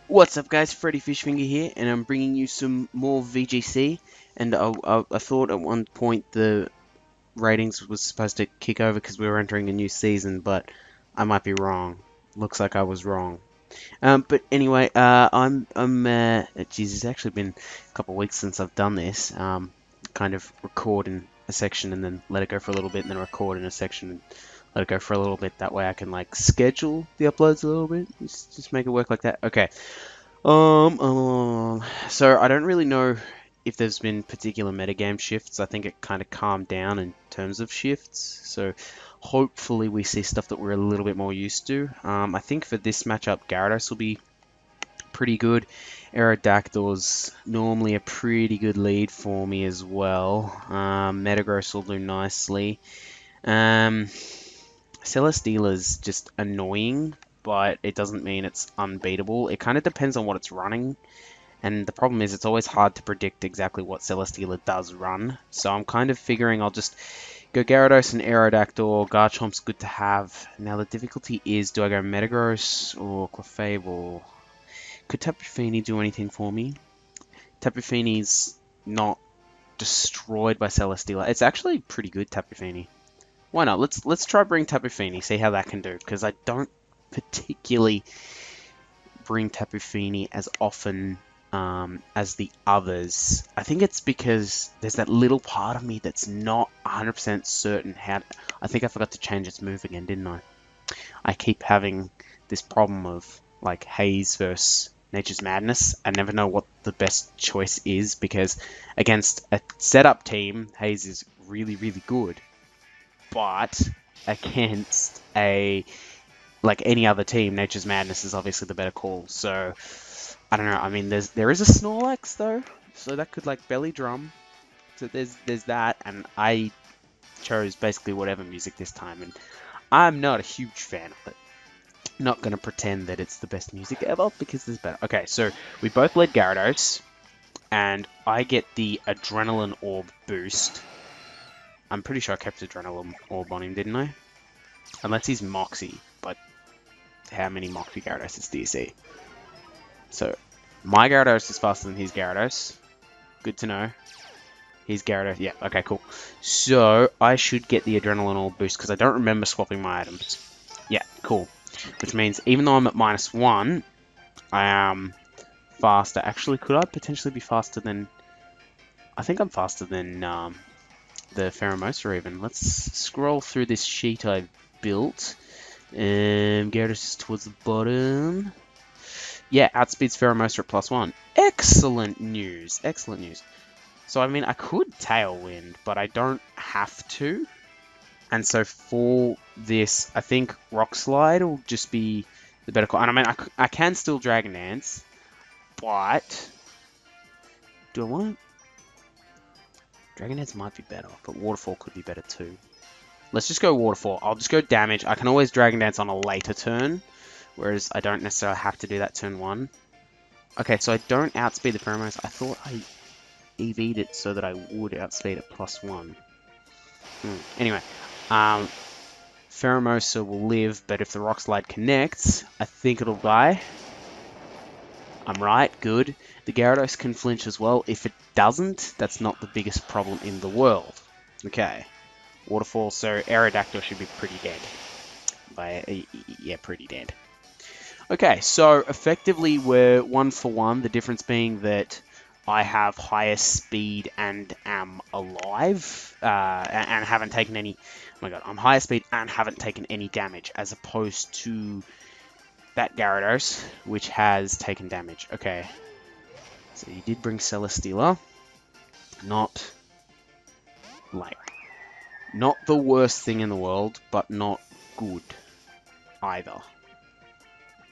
What's up guys, Freddy Fishfinger here, and I'm bringing you some more VGC, and I thought at one point the ratings was supposed to kick over because we were entering a new season, but I might be wrong. Looks like I was wrong. But anyway, geez, it's actually been a couple of weeks since I've done this, kind of record in a section and then let it go for a little bit, and then record in a section and let it go for a little bit. That way I can like schedule the uploads a little bit, just make it work like that. Okay. So I don't really know if there's been particular metagame shifts. I think it kind of calmed down in terms of shifts. So hopefully we see stuff that we're a little bit more used to. I think for this matchup, Gyarados will be pretty good. Aerodactyl's normally a pretty good lead for me as well. Metagross will do nicely. Celesteela's just annoying, but it doesn't mean it's unbeatable. It kind of depends on what it's running, and the problem is it's always hard to predict exactly what Celesteela does run. So I'm kind of figuring I'll just go Gyarados and Aerodactyl. Garchomp's good to have. Now the difficulty is, do I go Metagross or Clefable? Could Tapu Fini do anything for me? Tapu Fini's not destroyed by Celesteela. It's actually pretty good, Tapu Fini. Why not? Let's try bring Tapu Fini, see how that can do, because I don't particularly bring Tapu Fini as often as the others. I think it's because there's that little part of me that's not 100% certain how. I think I forgot to change its move again, didn't I? I keep having this problem of like Haze versus Nature's Madness. I never know what the best choice is because against a setup team, Haze is really, really good. But against a like any other team, Nature's Madness is obviously the better call. So I don't know. I mean, there is a Snorlax though, so that could like belly drum. So there's that, and I chose basically whatever music this time, and I'm not a huge fan of it. Not gonna pretend that it's the best music ever because there's better. Okay, so we both led Gyarados, and I get the Adrenaline Orb boost. I'm pretty sure I kept Adrenaline Orb on him, didn't I? Unless he's Moxie, but how many Moxie Gyarados do you see? So, my Gyarados is faster than his Gyarados. Good to know. His Gyarados, yeah, okay, cool. So, I should get the Adrenaline Orb boost, because I don't remember swapping my items. Yeah, cool. Which means, even though I'm at -1, I am faster. Actually, could I potentially be faster than... I think I'm faster than the Pheromosa even. Let's scroll through this sheet I built. Gyarados is towards the bottom. Yeah, outspeeds Pheromosa at +1. Excellent news. Excellent news. So, I mean, I could Tailwind, but I don't have to. And so for this, I think Rock Slide will just be the better call. And I mean, I can still Dragon Dance, but do I want to? Dragon Dance might be better, but Waterfall could be better too. Let's just go Waterfall. I'll just go damage. I can always Dragon Dance on a later turn, whereas I don't necessarily have to do that turn 1. Okay, so I don't outspeed the Pheromones. I thought I EV'd it so that I would outspeed at +1. Anyway, Pheromosa will live, but if the Rock Slide connects, I think it'll die. I'm right, good. The Gyarados can flinch as well. If it doesn't, that's not the biggest problem in the world. Okay. Waterfall, so Aerodactyl should be pretty dead. Yeah, pretty dead. Okay, so effectively we're 1 for 1, the difference being that I have higher speed and am alive, and haven't taken any... Oh my god, I'm higher speed and haven't taken any damage, as opposed to that Gyarados, which has taken damage. Okay, so you did bring Celesteela. Not the worst thing in the world, but not good either.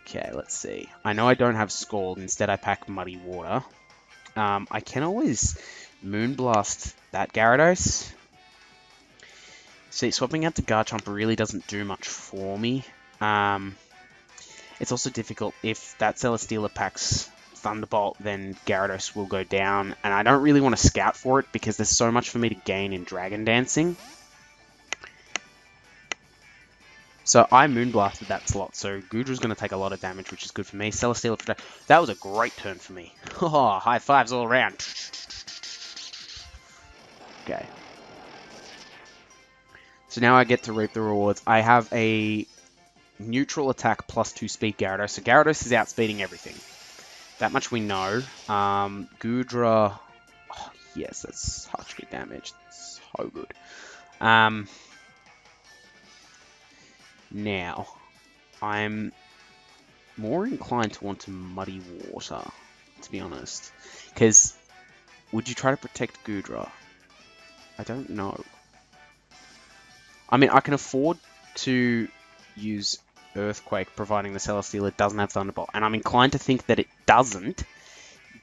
Okay, let's see. I know I don't have Scald, instead I pack Muddy Water. I can always Moonblast that Gyarados. See, swapping out to Garchomp really doesn't do much for me. It's also difficult if that Celesteela packs Thunderbolt, then Gyarados will go down, and I don't really want to scout for it because there's so much for me to gain in Dragon Dancing. So I Moonblasted that slot, so Goodra's going to take a lot of damage, which is good for me. Celesteela Protect. That was a great turn for me. Oh, high fives all around. Okay. So now I get to reap the rewards. I have a neutral attack +2 speed Gyarados. So Gyarados is outspeeding everything. That much we know. Goodra... Oh, yes, that's such good damage. So good. Now, I'm more inclined to want to Muddy Water, to be honest. Because, would you try to protect Goodra? I don't know. I mean, I can afford to use Earthquake, providing the Celesteela doesn't have Thunderbolt. And I'm inclined to think that it doesn't,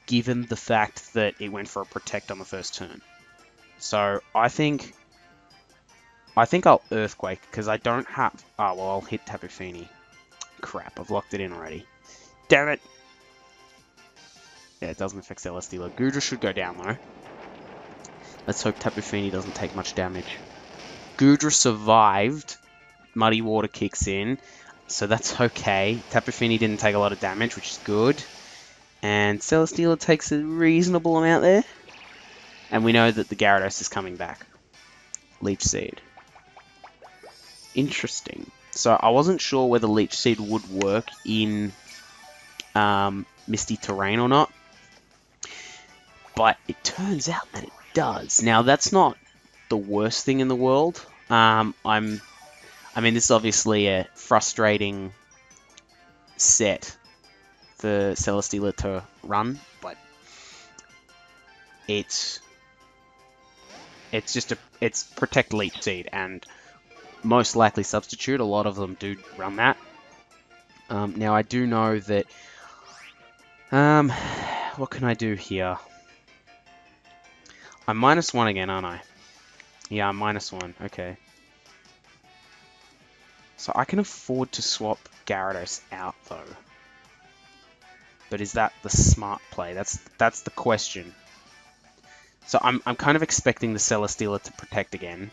given the fact that it went for a Protect on the first turn. So, I think I'll Earthquake, because I don't have... Oh, well, I'll hit Tapu Fini. Crap, I've locked it in already. Damn it! Yeah, it doesn't affect Celesteela. Goodra should go down, though. Let's hope Tapu Fini doesn't take much damage. Goodra survived. Muddy Water kicks in, so that's okay. Tapu Fini didn't take a lot of damage, which is good. And Celesteela takes a reasonable amount there. And we know that the Gyarados is coming back. Leech Seed. Interesting. So I wasn't sure whether Leech Seed would work in misty terrain or not. But it turns out that it does. Now, that's not the worst thing in the world. I mean, this is obviously a frustrating set for Celesteela to run, but it's Protect Leech Seed, and most likely Substitute. A lot of them do run that. Now, I do know that... what can I do here? I'm -1 again, aren't I? Yeah, I'm -1. Okay. So I can afford to swap Gyarados out, though. But is that the smart play? That's the question. So I'm kind of expecting the Celesteela to Protect again.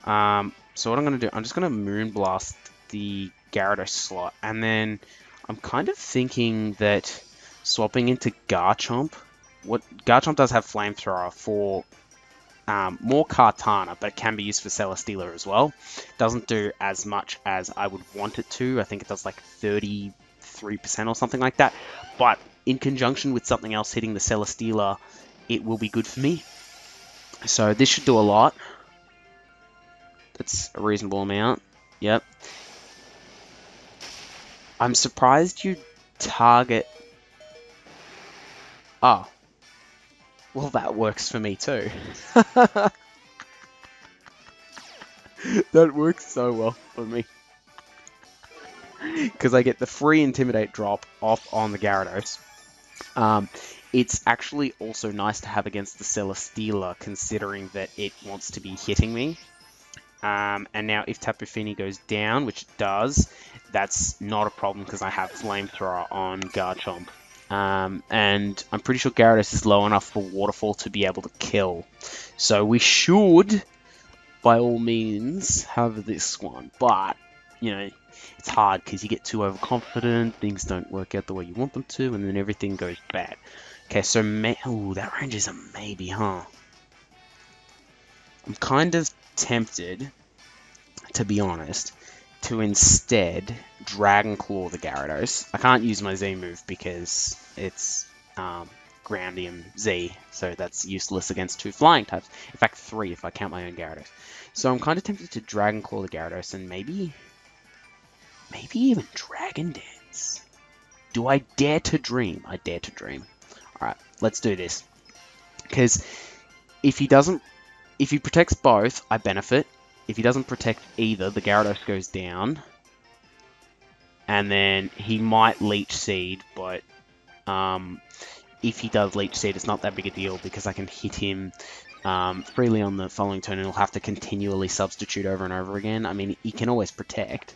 So what I'm going to do, I'm just going to Moonblast the Gyarados slot. And then I'm kind of thinking that swapping into Garchomp... Garchomp does have Flamethrower for more Kartana, but it can be used for Celesteela as well. Doesn't do as much as I would want it to. I think it does like 33% or something like that. But in conjunction with something else hitting the Celesteela, it will be good for me. So this should do a lot. That's a reasonable amount. Yep. I'm surprised you target... Oh. Well, that works for me too. That works so well for me. Because I get the free Intimidate drop off on the Gyarados. It's actually also nice to have against the Celesteela, considering that it wants to be hitting me. And now if Tapu Fini goes down, which it does, that's not a problem because I have Flamethrower on Garchomp. And I'm pretty sure Gyarados is low enough for Waterfall to be able to kill. So we should, by all means, have this one. But, you know, it's hard because you get too overconfident, things don't work out the way you want them to, and then everything goes bad. Okay, so... Ooh, that range is a maybe, huh? I'm kind of tempted, to be honest, to instead Dragon Claw the Gyarados. I can't use my Z move because it's Groundium Z, so that's useless against 2 flying types. In fact, 3 if I count my own Gyarados. So I'm kind of tempted to Dragon Claw the Gyarados and maybe even Dragon Dance. Do I dare to dream? I dare to dream. Alright, let's do this. Because if he protects both, I benefit. If he doesn't protect either, the Gyarados goes down. And then he might Leech Seed, but if he does Leech Seed, it's not that big a deal because I can hit him freely on the following turn and he'll have to continually substitute over and over again. I mean, he can always protect.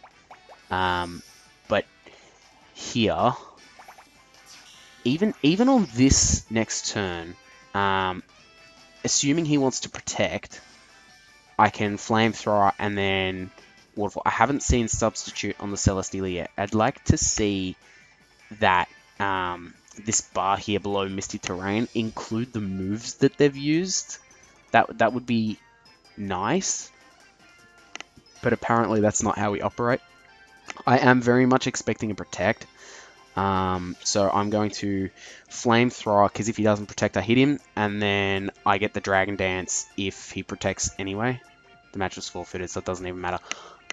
But here, even on this next turn, assuming he wants to protect, I can Flamethrower and then Waterfall. I haven't seen Substitute on the Celesteela yet. I'd like to see that this bar here below Misty Terrain include the moves that they've used. That would be nice. But apparently that's not how we operate. I am very much expecting a Protect. So I'm going to Flamethrower, because if he doesn't Protect, I hit him, and then I get the Dragon Dance if he protects anyway. The match was forfeited, so it doesn't even matter.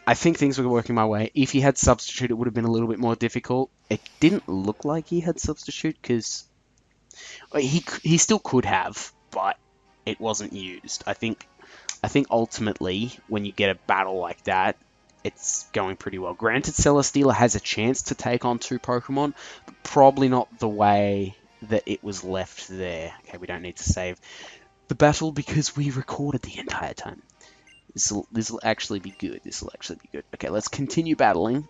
I think things were working my way. If he had Substitute, it would have been a little bit more difficult. It didn't look like he had Substitute, because he still could have, but it wasn't used. I think ultimately, when you get a battle like that, it's going pretty well. Granted, Celesteela has a chance to take on 2 Pokemon, but probably not the way that it was left there. Okay, we don't need to save the battle because we recorded the entire time. This will actually be good. This will actually be good. Okay, let's continue battling.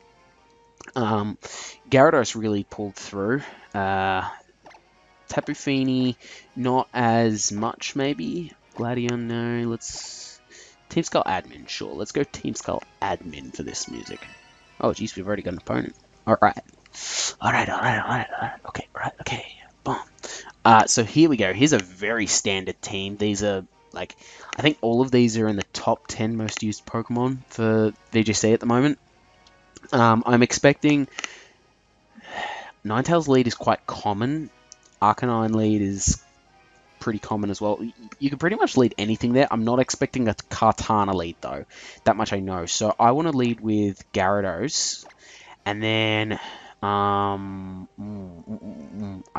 Gyarados really pulled through. Tapu Fini, not as much maybe. Gladion, no. Let's... Team Skull Admin, sure. Let's go Team Skull Admin for this music. Oh, geez, we've already got an opponent. Alright. Alright. Okay. Boom. So here we go. Here's a very standard team. These are, like, I think all of these are in the top 10 most used Pokemon for VGC at the moment. I'm expecting... Ninetales lead is quite common. Arcanine lead is pretty common as well. You can pretty much lead anything there. I'm not expecting a Kartana lead, though. That much I know. So I want to lead with Gyarados. And then... I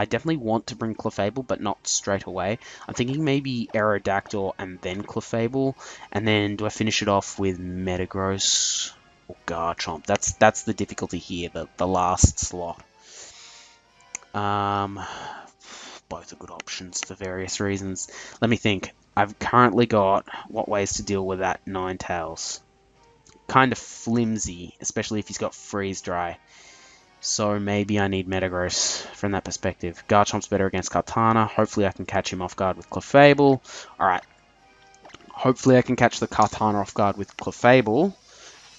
definitely want to bring Clefable, but not straight away. I'm thinking maybe Aerodactyl and then Clefable. And then do I finish it off with Metagross or Garchomp? That's the difficulty here, the last slot. Both are good options for various reasons. Let me think. I've currently got what ways to deal with that Ninetales. Kind of flimsy, especially if he's got Freeze Dry. So maybe I need Metagross from that perspective. Garchomp's better against Kartana. Hopefully I can catch him off guard with Clefable. Alright. Hopefully I can catch the Kartana off guard with Clefable.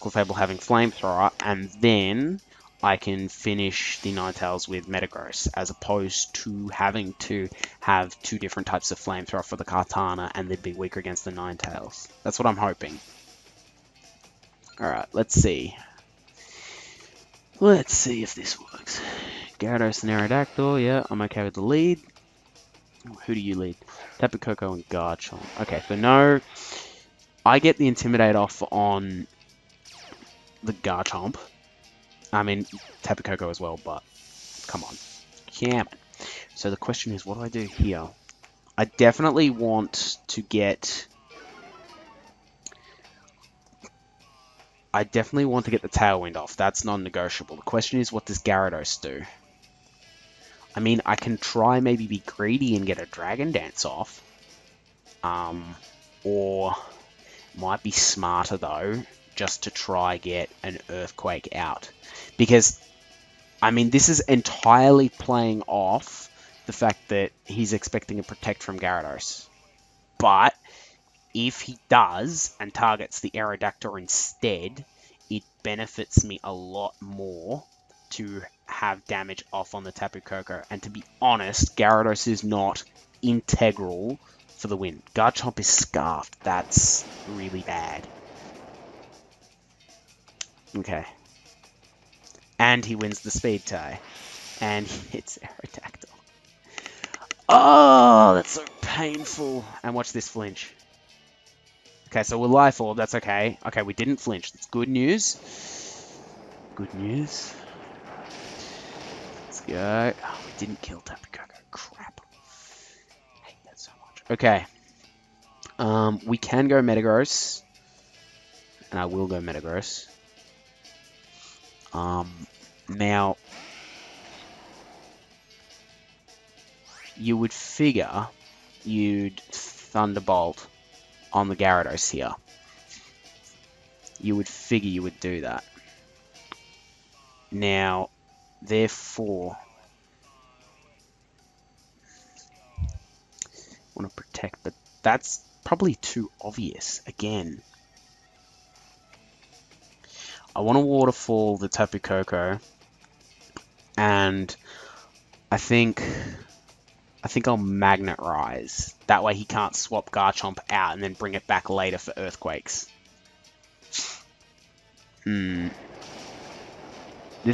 Clefable having Flamethrower. And then I can finish the Ninetales with Metagross, as opposed to having to have 2 different types of Flamethrower for the Kartana, and they'd be weaker against the Ninetales. That's what I'm hoping. Alright, let's see. Let's see if this works. Gyarados and Aerodactyl, yeah, I'm okay with the lead. Who do you lead? Tapu Koko and Garchomp. Okay, so no, I get the Intimidate off on the Garchomp. I mean, Tapu Koko as well, but come on. So the question is, what do I do here? I definitely want to get... the Tailwind off. That's non-negotiable. The question is, what does Gyarados do? I mean, I can try maybe be greedy and get a Dragon Dance off. Or might be smarter, though, just to try get an Earthquake out. Because, I mean, this is entirely playing off the fact that he's expecting a Protect from Gyarados. But if he does and targets the Aerodactyl instead, it benefits me a lot more to have damage off on the Tapu Koko. And to be honest, Gyarados is not integral for the win. Garchomp is scarfed. That's really bad. Okay. And he wins the speed tie. And he hits Aerodactyl. Oh, that's so painful. And watch this flinch. Okay, so we're Life Orb, that's okay. Okay, we didn't flinch. That's good news. Good news. Let's go. Oh, we didn't kill Tapu Koko. Crap. I hate that so much. Okay. We can go Metagross. And I will go Metagross. Now, you would figure you'd Thunderbolt on the Gyarados here. You would figure you would do that. Now, therefore, I want to protect, but that's probably too obvious again. I want to waterfall the Tapu Koko, and I think I'll Magnet Rise. That way he can't swap Garchomp out and then bring it back later for Earthquakes. This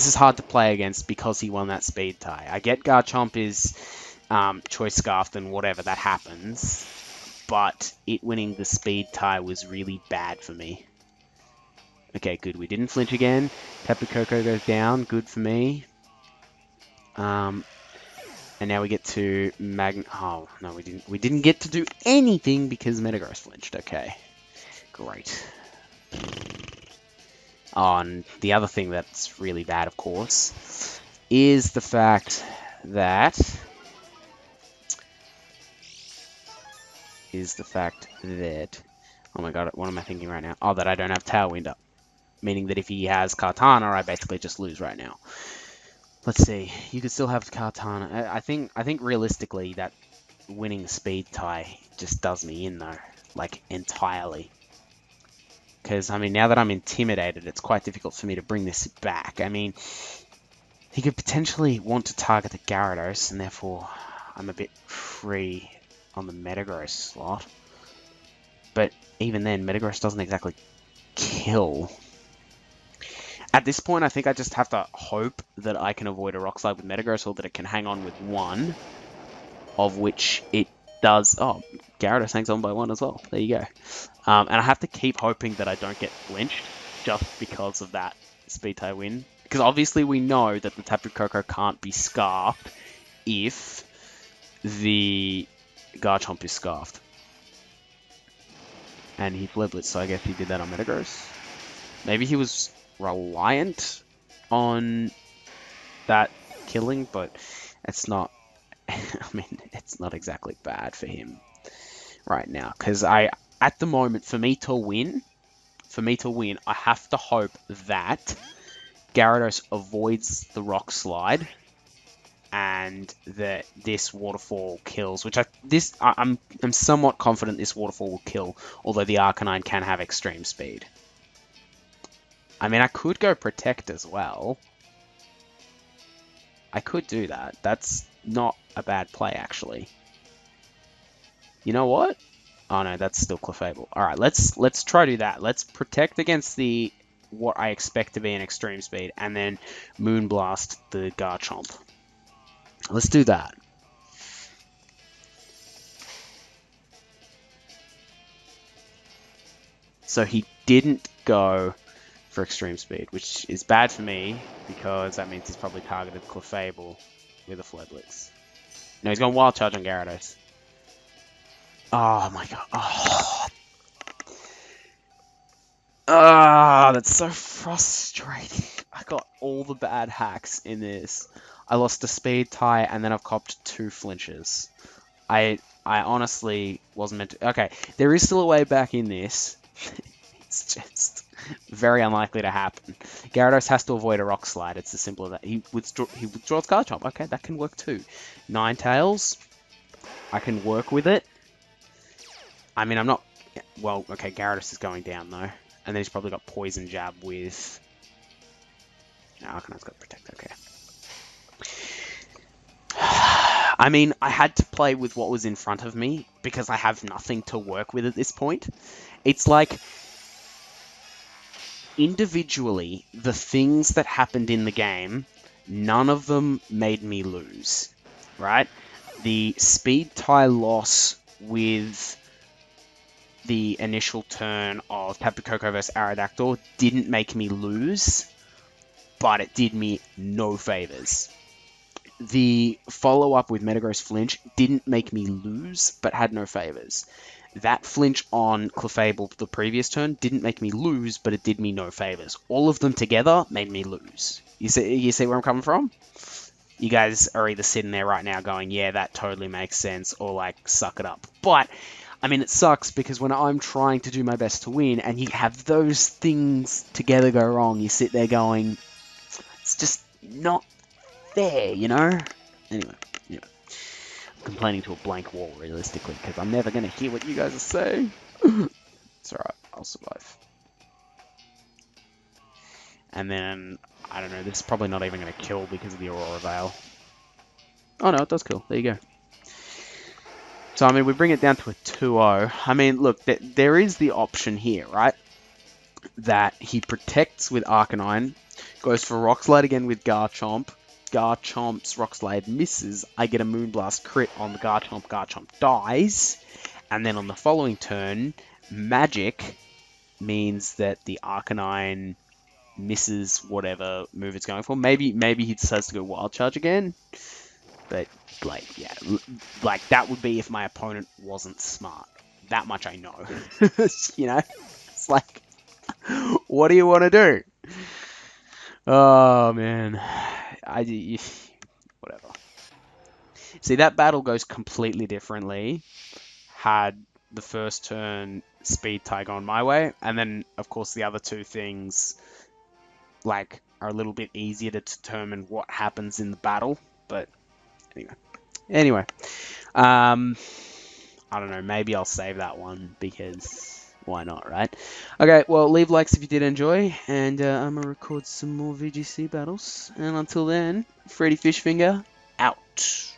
is hard to play against because he won that speed tie. I get Garchomp is Choice Scarfed and whatever, that happens. But it winning the speed tie was really bad for me. Okay, good. We didn't flinch again. Tapu Koko goes down. Good for me. And now we get to Oh, no, we didn't. We didn't get to do anything because Metagross flinched. Okay. Great. Oh, and the other thing that's really bad, of course, is the fact that... Oh my god, what am I thinking right now? Oh, that I don't have Tailwind up. Meaning that if he has Kartana, I basically just lose right now. Let's see. You could still have Kartana. I think realistically that winning speed tie just does me in though. Like, entirely. Because, I mean, now that I'm intimidated, it's quite difficult for me to bring this back. I mean, he could potentially want to target the Gyarados, and therefore I'm a bit free on the Metagross slot. But even then, Metagross doesn't exactly kill. At this point, I think I just have to hope that I can avoid a Rock Slide with Metagross, or that it can hang on with one, of which it does. Oh, Gyarados hangs on by one as well. There you go. And I have to keep hoping that I don't get flinched, just because of that speed tie win. Because obviously we know that the Tapu Koko can't be scarfed if the Garchomp is scarfed. And he fled blitz, so I guess he did that on Metagross. Maybe he was reliant on that killing, but it's not... I mean, it's not exactly bad for him right now. Because at the moment, for me to win, I have to hope that Gyarados avoids the Rock Slide, and that this Waterfall kills. Which I'm somewhat confident this Waterfall will kill, although the Arcanine can have extreme speed. I mean, I could go Protect as well. I could do that. That's not a bad play, actually. You know what? Oh no, that's still Clefable. Alright, let's try to do that. Let's Protect against the what I expect to be an extreme speed, and then Moonblast the Garchomp. Let's do that. So he didn't go for extreme speed, which is bad for me, because that means he's probably targeted Clefable with a Flare Blitz. No, he's gone Wild Charge on Gyarados. Oh my god. Oh. Ah, that's so frustrating. I got all the bad hacks in this. I lost a speed tie, and then I've copped 2 flinches. I honestly wasn't meant to... Okay, there is still a way back in this. It's just very unlikely to happen. Gyarados has to avoid a Rock Slide. It's as simple as that. He withdraws Garchomp. Okay, that can work too. Ninetales. I can work with it. I mean, I'm not... Well, okay, Gyarados is going down though. And then he's probably got Poison Jab with... No, Arcanine's got Protect, okay. I mean, I had to play with what was in front of me, because I have nothing to work with at this point. It's like... Individually, the things that happened in the game, none of them made me lose, right? The speed tie loss with the initial turn of Tapu Koko vs Aerodactyl didn't make me lose, but it did me no favors. The follow-up with Metagross flinch didn't make me lose, but had no favors. That flinch on Clefable the previous turn didn't make me lose, but it did me no favors. All of them together made me lose. You see where I'm coming from? You guys are either sitting there right now going, yeah, that totally makes sense, or like, suck it up. But, I mean, it sucks because when I'm trying to do my best to win, and you have those things together go wrong, you sit there going, it's just not fair, you know? Anyway, yeah. Complaining to a blank wall, realistically, because I'm never going to hear what you guys are saying. It's alright, I'll survive. And then, I don't know, this is probably not even going to kill because of the Aurora Veil. Oh no, it does kill. There you go. So, I mean, we bring it down to a 2-0. I mean, look, there is the option here, right? That he protects with Arcanine, goes for Rock Slide again with Garchomp. Garchomp's Rock Slide misses. I get a Moonblast crit on the Garchomp. Garchomp dies. And then on the following turn, Magic means that the Arcanine misses whatever move it's going for. Maybe he decides to go Wild Charge again. But, like, yeah, like, that would be if my opponent wasn't smart. That much I know. You know? It's like, what do you want to do? Oh, man. Whatever. See, that battle goes completely differently had the first turn Speed Tag on my way, and then, of course, the other two things, like, are a little bit easier to determine what happens in the battle, but anyway, I don't know, maybe I'll save that one because why not, right? Okay, well, leave likes if you did enjoy, and I'm gonna record some more VGC battles, and until then, Freddy Fishfinger out.